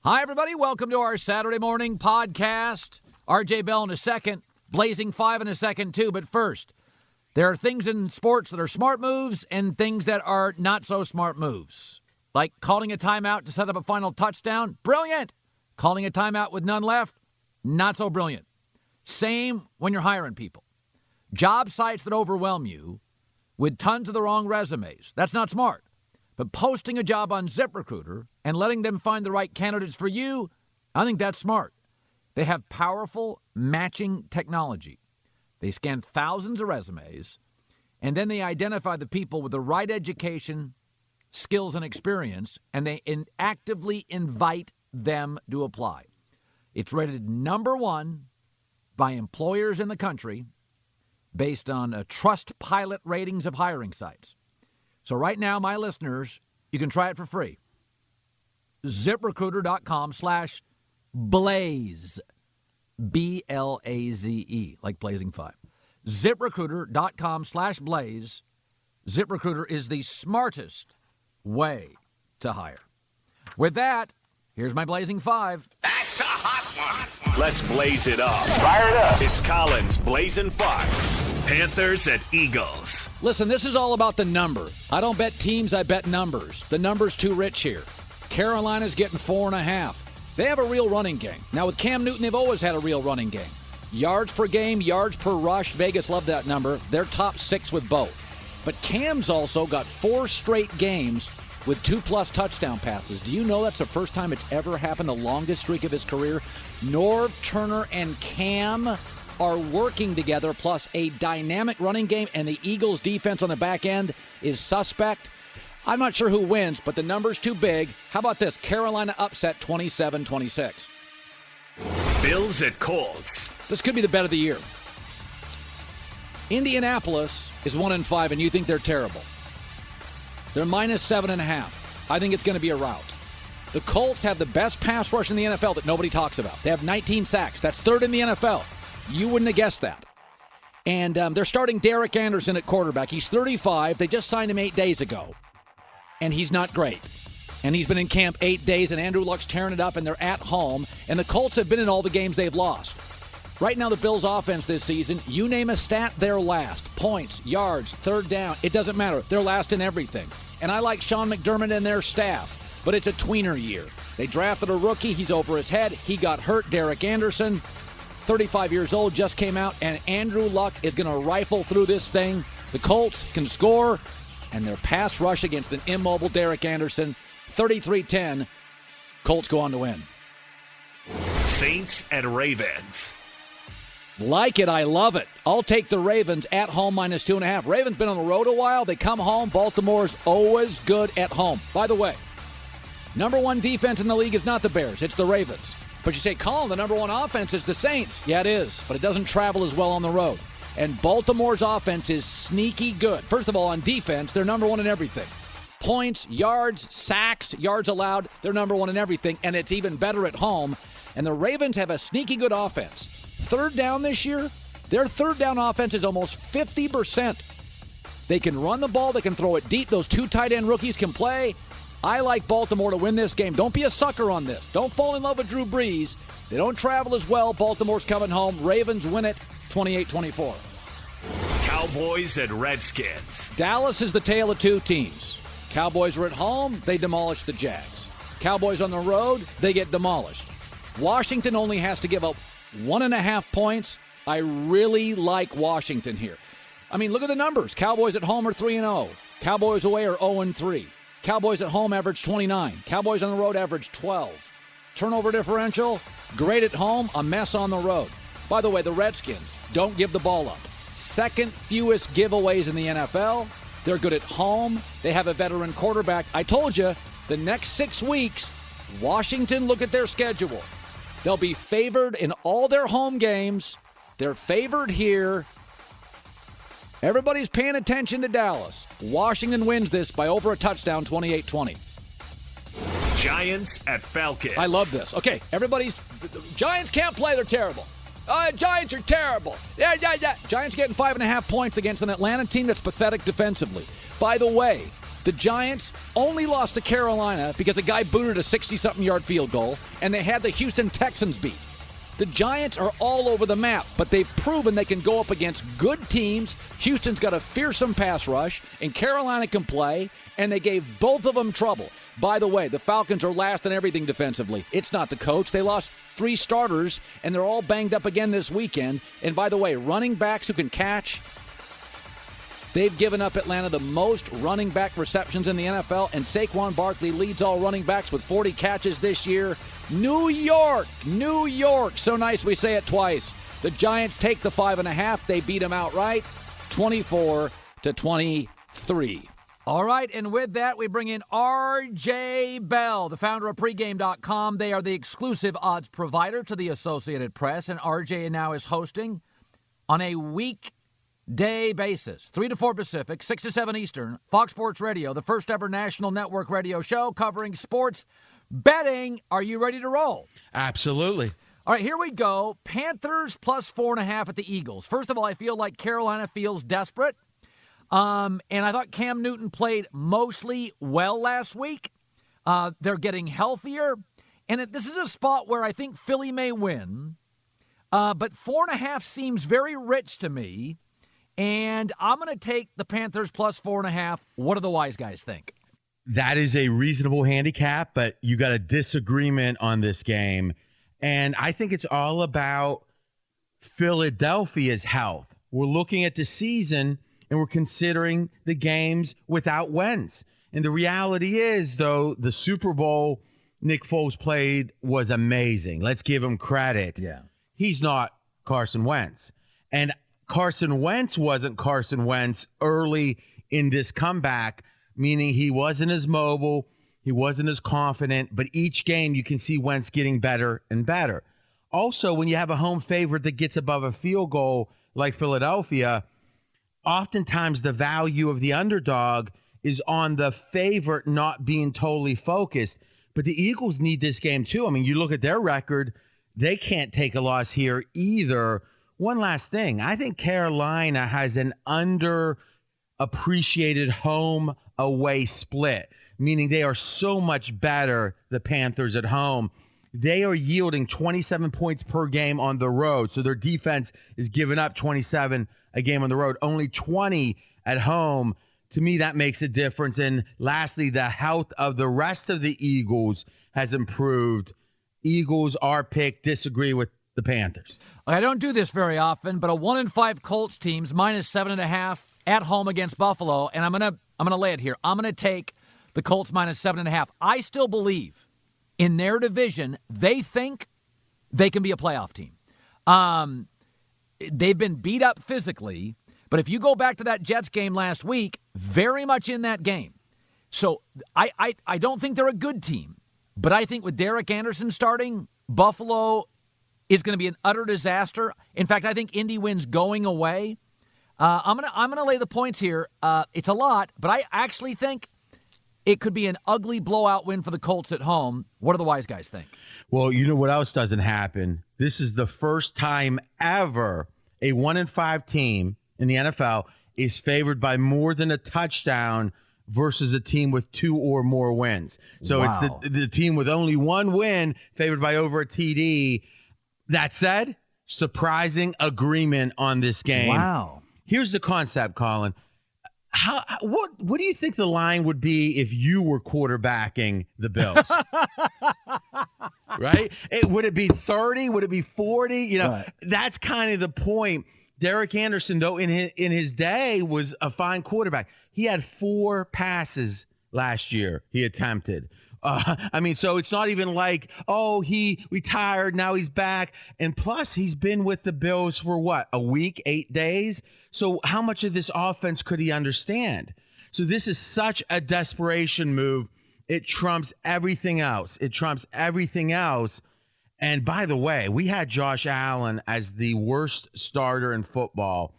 Hi, everybody. Welcome to our Saturday morning podcast. RJ Bell in a second. Blazing 5 in a second, too. But first, there are things in sports that are smart moves and things that are not so smart moves. Like calling a timeout to set up a final touchdown. Brilliant. Calling a timeout with none left. Not so brilliant. Same when you're hiring people. Job sites that overwhelm you with tons of the wrong resumes. That's not smart. But posting a job on ZipRecruiter and letting them find the right candidates for you, I think that's smart. They have powerful matching technology. They scan thousands of resumes, and then they identify the people with the right education, skills, and experience, and they actively invite them to apply. It's rated number one by employers in the country based on Trustpilot ratings of hiring sites. So right now, my listeners, you can try it for free. ZipRecruiter.com/blaze. BLAZE, like Blazing 5. ZipRecruiter.com/blaze. ZipRecruiter is the smartest way to hire. With that, here's my Blazing 5. That's a hot one. Let's blaze it up. Fire it up. It's Colin's Blazing 5. Panthers at Eagles. Listen, this is all about the number. I don't bet teams, I bet numbers. The number's too rich here. Carolina's getting 4.5. They have a real running game. Now, with Cam Newton, they've always had a real running game. Yards per game, yards per rush. Vegas loved that number. They're top 6 with both. But Cam's also got 4 straight games with 2+ touchdown passes. Do you know that's the first time it's ever happened, the longest streak of his career? Norv Turner and Cam are working together, plus a dynamic running game, and the Eagles' defense on the back end is suspect. I'm not sure who wins, but the number's too big. How about this? Carolina upset 27-26. Bills at Colts. This could be the bet of the year. Indianapolis is 1-5, and you think they're terrible. They're -7.5. I think it's going to be a rout. The Colts have the best pass rush in the NFL that nobody talks about. They have 19 sacks. That's third in the NFL. You wouldn't have guessed that. And they're starting Derek Anderson at quarterback. He's 35. They just signed him 8 days ago. And he's not great. And he's been in camp 8 days, and Andrew Luck's tearing it up, and they're at home. And the Colts have been in all the games they've lost. Right now, the Bills' offense this season, you name a stat, they're last. Points, yards, third down, it doesn't matter. They're last in everything. And I like Sean McDermott and their staff, but it's a tweener year. They drafted a rookie. He's over his head. He got hurt, Derek Anderson. 35 years old, just came out, and Andrew Luck is going to rifle through this thing. The Colts can score, and their pass rush against an immobile Derek Anderson, 33-10. Colts go on to win. Saints at Ravens. Like it, I love it. I'll take the Ravens at home -2.5. Ravens been on the road a while. They come home. Baltimore's always good at home. By the way, number one defense in the league is not the Bears. It's the Ravens. But you say, Colin, the number one offense is the Saints. Yeah, it is, but it doesn't travel as well on the road. And Baltimore's offense is sneaky good. First of all, on defense, they're number one in everything. Points, yards, sacks, yards allowed, they're number one in everything, and it's even better at home. And the Ravens have a sneaky good offense. Third down this year, their third down offense is almost 50%. They can run the ball, they can throw it deep. Those 2 tight end rookies can play. I like Baltimore to win this game. Don't be a sucker on this. Don't fall in love with Drew Brees. They don't travel as well. Baltimore's coming home. Ravens win it 28-24. Cowboys at Redskins. Dallas is the tale of two teams. Cowboys are at home. They demolish the Jags. Cowboys on the road. They get demolished. Washington only has to give up 1.5 points. I really like Washington here. I mean, look at the numbers. Cowboys at home are 3-0. Cowboys away are 0-3. Cowboys at home average 29. Cowboys on the road average 12. Turnover differential, great at home, a mess on the road. By the way, the Redskins don't give the ball up. Second fewest giveaways in the NFL. They're good at home. They have a veteran quarterback. I told you, the next 6 weeks, Washington, look at their schedule. They'll be favored in all their home games. They're favored here. Everybody's paying attention to Dallas. Washington wins this by over a touchdown, 28-20. Giants at Falcons. I love this. Okay, Giants can't play. They're terrible. Giants are terrible. Yeah. Giants getting 5.5 points against an Atlanta team that's pathetic defensively. By the way, The Giants only lost to Carolina because a guy booted a 60-something yard field goal, and they had the Houston Texans beat. The Giants are all over the map, but they've proven they can go up against good teams. Houston's got a fearsome pass rush, and Carolina can play, and they gave both of them trouble. By the way, the Falcons are last in everything defensively. It's not the coach. They lost 3 starters, and they're all banged up again this weekend. And by the way, running backs who can catch, they've given up Atlanta the most running back receptions in the NFL, and Saquon Barkley leads all running backs with 40 catches this year. New York, New York. So nice we say it twice. The Giants take the 5.5. They beat them outright, 24-23. All right, and with that, we bring in RJ Bell, the founder of pregame.com. They are the exclusive odds provider to the Associated Press, and RJ now is hosting on a weekday basis, 3 to 4 Pacific, 6 to 7 Eastern, Fox Sports Radio, the first ever national network radio show covering sports betting. Are you ready to roll? Absolutely. All right, here we go. Panthers plus 4.5 at the Eagles. First of all, I feel like Carolina feels desperate. And I thought Cam Newton played mostly well last week. They're getting healthier. And this is a spot where I think Philly may win. But 4.5 seems very rich to me. And I'm going to take the Panthers plus 4.5. What do the wise guys think? That is a reasonable handicap, but you got a disagreement on this game. And I think it's all about Philadelphia's health. We're looking at the season, and we're considering the games without Wentz. And the reality is, though, the Super Bowl Nick Foles played was amazing. Let's give him credit. Yeah. He's not Carson Wentz. And Carson Wentz wasn't Carson Wentz early in this comeback, meaning he wasn't as mobile, he wasn't as confident, but each game you can see Wentz getting better and better. Also, when you have a home favorite that gets above a field goal like Philadelphia, oftentimes the value of the underdog is on the favorite not being totally focused. But the Eagles need this game too. I mean, you look at their record, they can't take a loss here either. One last thing, I think Carolina has an underappreciated home-away split, meaning they are so much better, the Panthers at home. They are yielding 27 points per game on the road, so their defense is giving up 27 a game on the road, only 20 at home. To me, that makes a difference. And lastly, the health of the rest of the Eagles has improved. Eagles are picked, disagree with the Panthers. I don't do this very often, but a 1-5 Colts team's minus 7.5 at home against Buffalo, and I'm gonna lay it here. I'm gonna take the Colts minus 7.5. I still believe in their division. They think they can be a playoff team. They've been beat up physically, but if you go back to that Jets game last week, very much in that game. So I don't think they're a good team, but I think with Derek Anderson starting, Buffalo is going to be an utter disaster. In fact, I think Indy wins going away. I'm gonna lay the points here. It's a lot, but I actually think it could be an ugly blowout win for the Colts at home. What do the wise guys think? Well, you know what else doesn't happen? This is the first time ever a 1-5 team in the NFL is favored by more than a touchdown versus a team with 2 or more wins. So Wow. It's the team with only 1 win favored by over a TD. That said, surprising agreement on this game. Wow. Here's the concept, Colin. What do you think the line would be if you were quarterbacking the Bills? Right? Would it be 30? Would it be 40? You know, Right. That's kind of the point. Derek Anderson, though, in his day was a fine quarterback. He had 4 passes last year he attempted. So it's not even like, oh, he retired, now he's back. And plus, he's been with the Bills for what, a week, 8 days? So how much of this offense could he understand? So this is such a desperation move. It trumps everything else. And by the way, we had Josh Allen as the worst starter in football.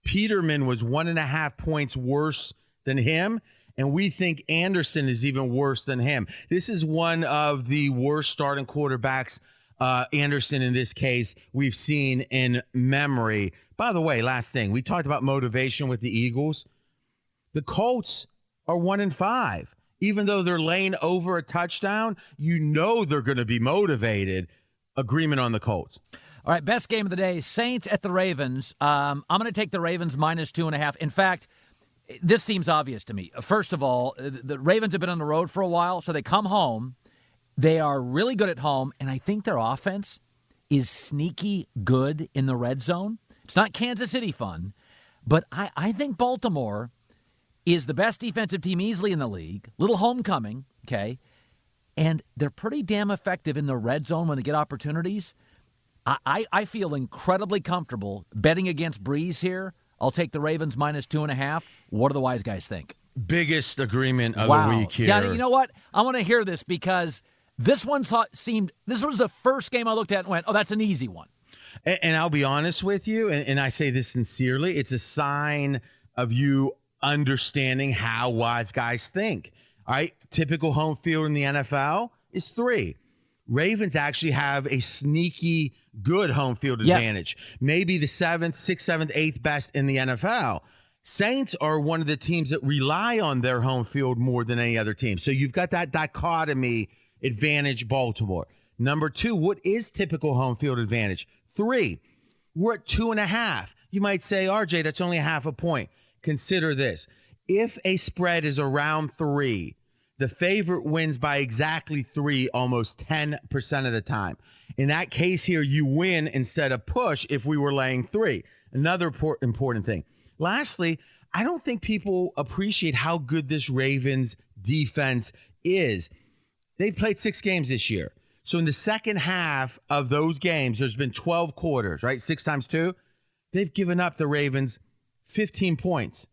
Peterman was 1.5 points worse than him. And we think Anderson is even worse than him. This is one of the worst starting quarterbacks, Anderson in this case, we've seen in memory. By the way, last thing, we talked about motivation with the Eagles. The Colts are 1-5. Even though they're laying over a touchdown, they're going to be motivated. Agreement on the Colts. All right, best game of the day, Saints at the Ravens. I'm going to take the Ravens minus 2.5. In fact, this seems obvious to me. First of all, the Ravens have been on the road for a while, so they come home. They are really good at home, and I think their offense is sneaky good in the red zone. It's not Kansas City fun, but I think Baltimore is the best defensive team easily in the league. Little homecoming, okay? And they're pretty damn effective in the red zone when they get opportunities. I feel incredibly comfortable betting against Breeze here. I'll take the Ravens minus 2.5. What do the wise guys think? Biggest agreement of the week here. Yeah, you know what? I want to hear this because this one this was the first game I looked at and went, oh, that's an easy one. And I'll be honest with you, and I say this sincerely, it's a sign of you understanding how wise guys think. All right, typical home field in the NFL is 3. Ravens actually have a sneaky good home field advantage. Yes. Maybe the 7th, 6th, 7th, 8th best in the NFL. Saints are one of the teams that rely on their home field more than any other team. So you've got that dichotomy advantage, Baltimore. Number 2, what is typical home field advantage? 3, we're at 2.5. You might say, RJ, that's only a half a point. Consider this. If a spread is around 3, the favorite wins by exactly 3 almost 10% of the time. In that case here, you win instead of push if we were laying 3. Another important thing. Lastly, I don't think people appreciate how good this Ravens defense is. They've played 6 games this year. So in the second half of those games, there's been 12 quarters, right? 6 times 2. They've given up the Ravens 15 points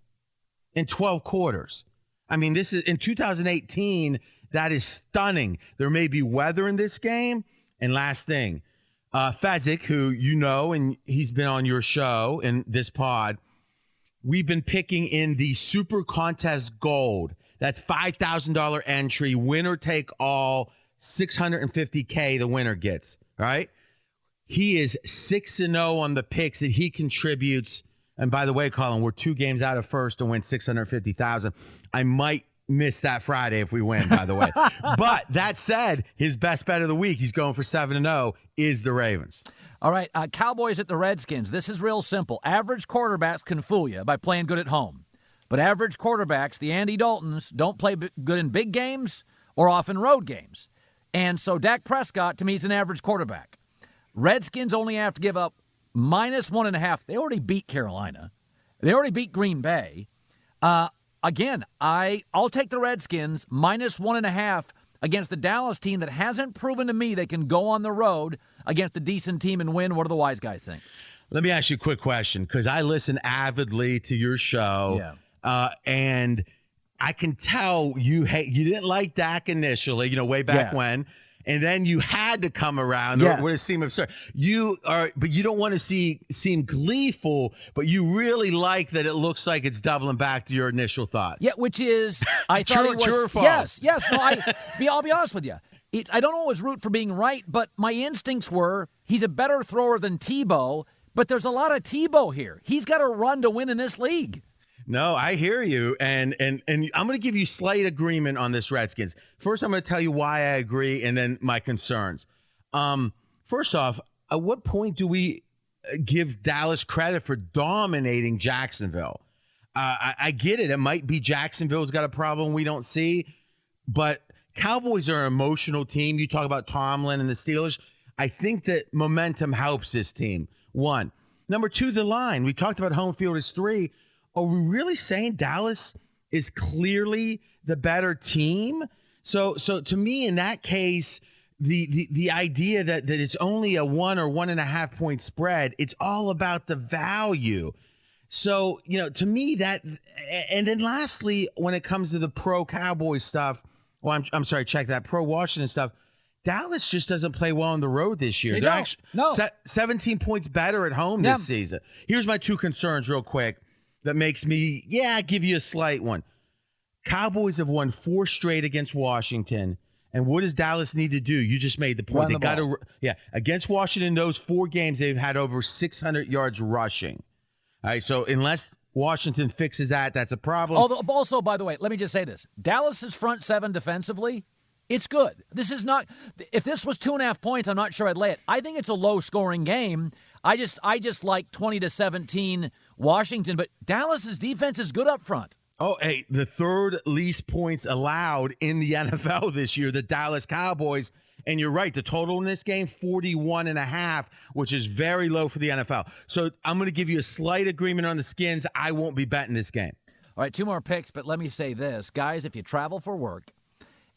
in 12 quarters. I mean, this is in 2018. That is stunning. There may be weather in this game. And last thing, Fezzik, who you know, and he's been on your show in this pod, we've been picking in the Super Contest Gold. That's $5,000 entry, winner take all, $650K the winner gets, right? He is 6-0 on the picks that he contributes. And by the way, Colin, we're 2 games out of first to win $650,000. I might miss that Friday if we win, by the way. But that said, his best bet of the week, he's going for 7-0, is the Ravens. All right, Cowboys at the Redskins. This is real simple. Average quarterbacks can fool you by playing good at home. But average quarterbacks, the Andy Daltons, don't play good in big games or often road games. And so Dak Prescott, to me, is an average quarterback. Redskins only have to give up minus 1.5. They already beat Carolina. They already beat Green Bay. Again, I'll take the Redskins minus 1.5 against the Dallas team that hasn't proven to me they can go on the road against a decent team and win. What do the wise guys think? Let me ask you a quick question, because I listen avidly to your show, and I can tell you didn't like Dak initially, way back when. And then you had to come around. Yes. Or would it seem absurd? But you don't want to seem gleeful, but you really like that it looks like it's doubling back to your initial thoughts. Yeah, which is, I thought it was. True or false? Yes. No, I'll be honest with you. I don't always root for being right, but my instincts were he's a better thrower than Tebow, but there's a lot of Tebow here. He's got to run to win in this league. No, I hear you, and I'm going to give you slight agreement on this Redskins. First, I'm going to tell you why I agree, and then my concerns. First off, at what point do we give Dallas credit for dominating Jacksonville? I get it. It might be Jacksonville's got a problem we don't see, but Cowboys are an emotional team. You talk about Tomlin and the Steelers. I think that momentum helps this team, 1. Number 2, the line. We talked about home field is 3. Are we really saying Dallas is clearly the better team? So to me, in that case, the idea that it's only a 1 or 1.5 point spread, it's all about the value. So, to me that, and then lastly, when it comes to the pro Cowboys stuff, I'm sorry, check that pro Washington stuff. Dallas just doesn't play well on the road this year. They're actually 17 points better at home this season. Here's my 2 concerns real quick. That makes me, give you a slight one. Cowboys have won 4 straight against Washington. And what does Dallas need to do? You just made the point. They got to, against Washington, those 4 games, they've had over 600 yards rushing. All right, so unless Washington fixes that, that's a problem. Although, also, by the way, let me just say this. Dallas's front seven defensively, it's good. This is not – if this was 2.5 points, I'm not sure I'd lay it. I think it's a low-scoring game. I just like 20-17 Washington, but Dallas's defense is good up front. Oh, hey, the third least points allowed in the NFL this year, the Dallas Cowboys. And you're right, the total in this game, 41.5, which is very low for the NFL. So I'm going to give you a slight agreement on the Skins. I won't be betting this game. All right, 2 more picks, but let me say this. Guys, if you travel for work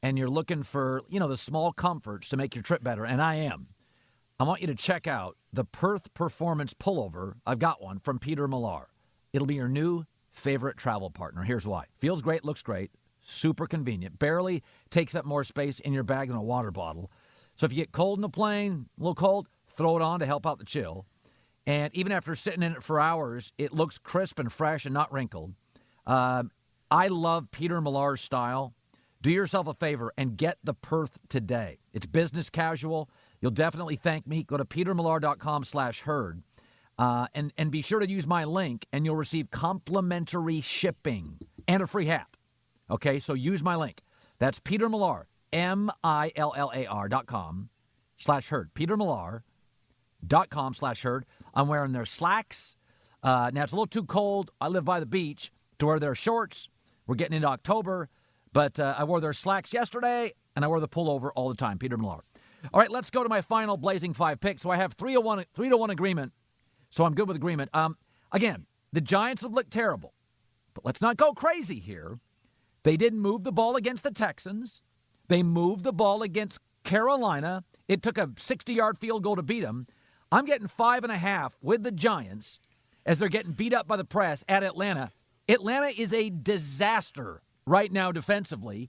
and you're looking for, the small comforts to make your trip better, and I want you to check out the Perth Performance Pullover. I've got one from Peter Millar. It'll be your new favorite travel partner. Here's why. Feels great, looks great, super convenient. Barely takes up more space in your bag than a water bottle. So if you get cold in the plane, a little cold, throw it on to help out the chill. And even after sitting in it for hours, it looks crisp and fresh and not wrinkled. I love Peter Millar's style. Do yourself a favor and get the Perth today. It's business casual. You'll definitely thank me. Go to petermillar.com/herd. And be sure to use my link, and you'll receive complimentary shipping and a free hat. Okay, so use my link. That's Peter Millar, MILLAR.com/herd. petermillar.com/herd. I'm wearing their slacks. Now, it's a little too cold. I live by the beach to wear their shorts. We're getting into October, but I wore their slacks yesterday, and I wear the pullover all the time. Peter Millar. All right, let's go to my final Blazing 5 pick. So I have 3-1 agreement. So I'm good with agreement. Again, the Giants have looked terrible, but let's not go crazy here. They didn't move the ball against the Texans. They moved the ball against Carolina. It took a 60-yard field goal to beat them. I'm getting 5.5 with the Giants as they're getting beat up by the press at Atlanta. Atlanta is a disaster right now defensively.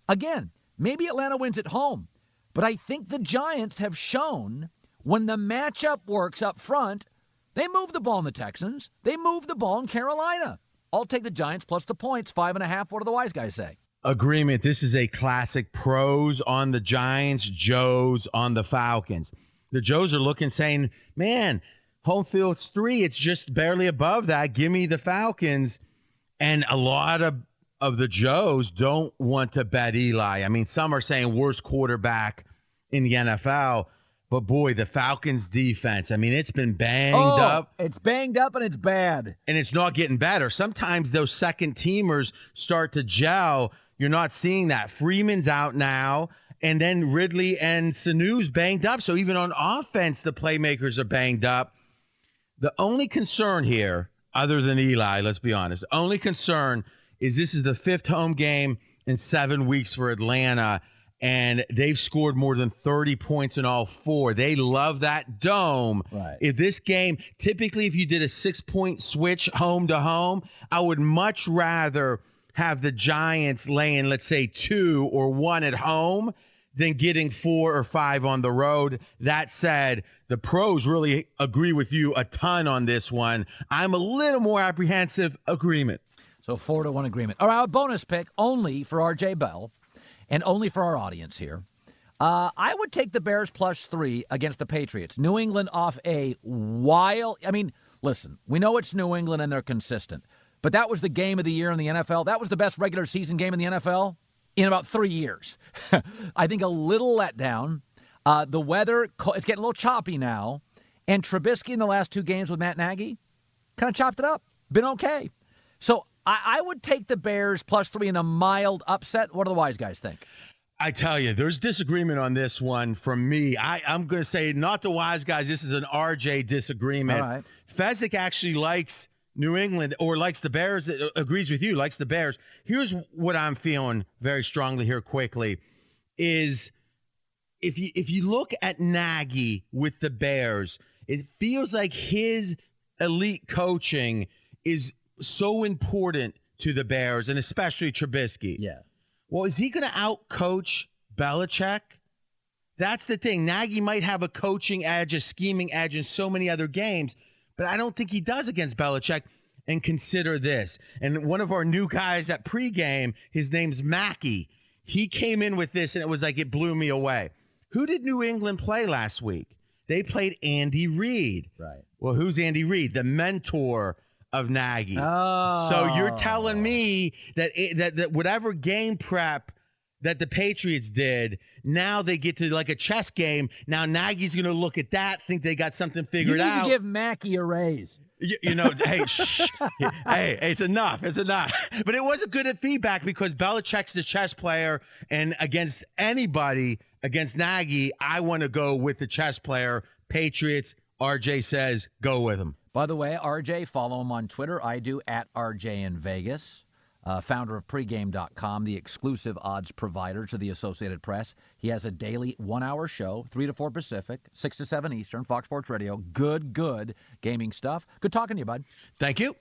Again, maybe Atlanta wins at home, but I think the Giants have shown when the matchup works up front, they move the ball in the Texans. They move the ball in Carolina. I'll take the Giants plus the points, 5.5. What do the wise guys say? Agreement. This is a classic. Pros on the Giants, Joes on the Falcons. The Joes are looking, saying, man, home field's 3. It's just barely above that. Give me the Falcons. And a lot of the Joes don't want to bet Eli. I mean, some are saying worst quarterback in the NFL. But, boy, the Falcons' defense, I mean, it's been banged up. It's banged up and it's bad. And it's not getting better. Sometimes those second-teamers start to gel. You're not seeing that. Freeman's out now. And then Ridley and Sanu's banged up. So even on offense, the playmakers are banged up. The only concern here, other than Eli, let's be honest, the only concern is this is the 5th home game in 7 weeks for Atlanta. And they've scored more than 30 points in all 4. They love that dome. Right. If this game, typically if you did a 6-point switch home to home, I would much rather have the Giants laying, let's say, 2 or 1 at home than getting 4 or 5 on the road. That said, the pros really agree with you a ton on this one. I'm a little more apprehensive. Agreement. So 4-1 agreement. All right, a bonus pick only for RJ Bell. And only for our audience here. I would take the Bears plus 3 against the Patriots. New England off a wild. I mean, listen, we know it's New England and they're consistent. But that was the game of the year in the NFL. That was the best regular season game in the NFL in about 3 years. I think a little letdown. The weather, it's getting a little choppy now. And Trubisky in the last 2 games with Matt Nagy kind of chopped it up. Been okay. So I would take the Bears plus 3 in a mild upset. What do the wise guys think? I tell you, there's disagreement on this one from me. I'm going to say not the wise guys. This is an RJ disagreement. All right. Fezzik actually likes New England or likes the Bears, agrees with you, likes the Bears. Here's what I'm feeling very strongly here quickly is if you look at Nagy with the Bears, it feels like his elite coaching is so important to the Bears and especially Trubisky. Yeah. Well, is he going to out-coach Belichick? That's the thing. Nagy might have a coaching edge, a scheming edge in so many other games, but I don't think he does against Belichick. And consider this. And one of our new guys at pregame, his name's Mackey. He came in with this, and it was like it blew me away. Who did New England play last week? They played Andy Reid. Right. Well, who's Andy Reid? The mentor of Nagy. Oh. So you're telling me that that whatever game prep that the Patriots did, now they get to like a chess game. Now Nagy's going to look at that, think they got something figured out. You need to give Mackey a raise. You know, hey, shh. Hey, it's enough. It's enough. But it was a good feedback because Belichick's the chess player, and against anybody, against Nagy, I want to go with the chess player. Patriots, RJ says, go with him. By the way, RJ, follow him on Twitter. I do, at RJ in Vegas. Founder of pregame.com, the exclusive odds provider to the Associated Press. He has a daily 1-hour show, 3 to 4 Pacific, 6 to 7 Eastern, Fox Sports Radio. Good gaming stuff. Good talking to you, bud. Thank you.